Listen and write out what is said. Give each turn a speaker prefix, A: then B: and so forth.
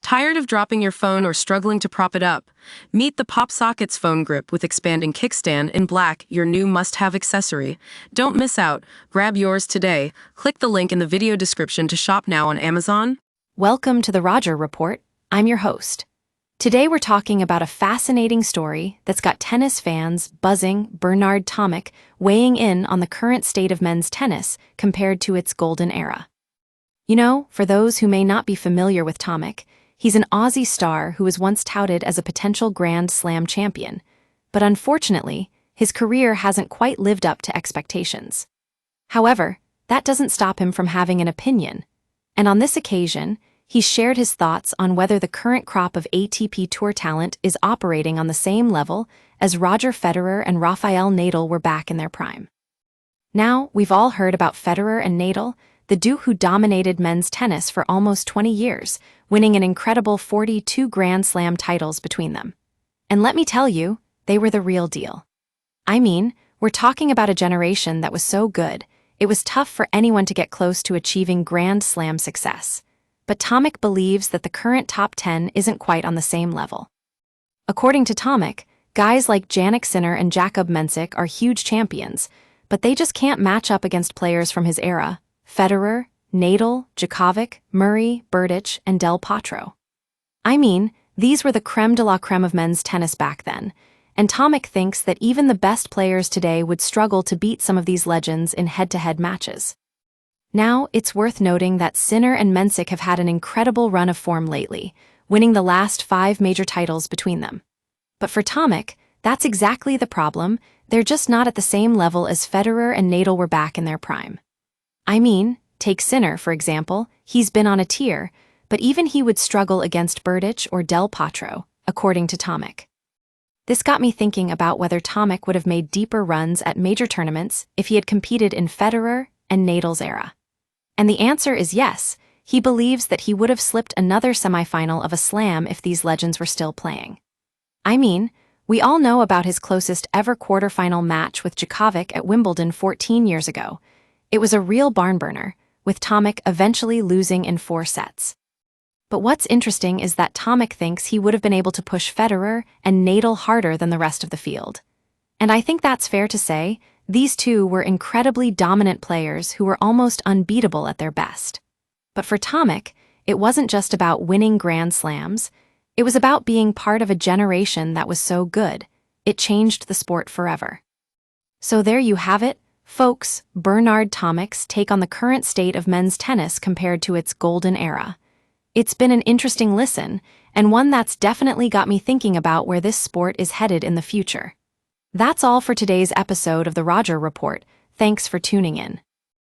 A: Tired of dropping your phone or struggling to prop it up? Meet the PopSockets phone grip with expanding kickstand in black, your new must-have accessory. Don't miss out. Grab yours today. Click the link in the video description to shop now on Amazon.
B: Welcome to the Roger Report. I'm your host. Today we're talking about a fascinating story that's got tennis fans buzzing. Bernard Tomic weighing in on the current state of men's tennis compared to its golden era. You know, for those who may not be familiar with Tomic, he's an Aussie star who was once touted as a potential Grand Slam champion, but unfortunately, his career hasn't quite lived up to expectations. However, that doesn't stop him from having an opinion, and on this occasion, he shared his thoughts on whether the current crop of ATP Tour talent is operating on the same level as Roger Federer and Rafael Nadal were back in their prime. Now, we've all heard about Federer and Nadal, the duo who dominated men's tennis for almost 20 years, winning an incredible 42 Grand Slam titles between them. And let me tell you, they were the real deal. I mean, we're talking about a generation that was so good, it was tough for anyone to get close to achieving Grand Slam success. But Tomic believes that the current top 10 isn't quite on the same level. According to Tomic, guys like Jannik Sinner and Jakub Mensik are huge champions, but they just can't match up against players from his era: Federer, Nadal, Djokovic, Murray, Berdych, and Del Potro. I mean, these were the creme de la creme of men's tennis back then, and Tomic thinks that even the best players today would struggle to beat some of these legends in head-to-head matches. Now, it's worth noting that Sinner and Mensik have had an incredible run of form lately, winning the last 5 major titles between them. But for Tomic, that's exactly the problem. They're just not at the same level as Federer and Nadal were back in their prime. I mean, take Sinner, for example. He's been on a tear, but even he would struggle against Berdych or Del Potro, according to Tomic. This got me thinking about whether Tomic would have made deeper runs at major tournaments if he had competed in Federer and Nadal's era. And the answer is yes. He believes that he would have slipped another semifinal of a slam if these legends were still playing. I mean, we all know about his closest ever quarterfinal match with Djokovic at Wimbledon 14 years ago. It was a real barn-burner, with Tomic eventually losing in 4 sets. But what's interesting is that Tomic thinks he would have been able to push Federer and Nadal harder than the rest of the field. And I think that's fair to say. These two were incredibly dominant players who were almost unbeatable at their best. But for Tomic, it wasn't just about winning Grand Slams. It was about being part of a generation that was so good, it changed the sport forever. So there you have it, folks, Bernard Tomic's take on the current state of men's tennis compared to its golden era. It's been an interesting listen, and one that's definitely got me thinking about where this sport is headed in the future. That's all for today's episode of the Roger Report. Thanks for tuning in.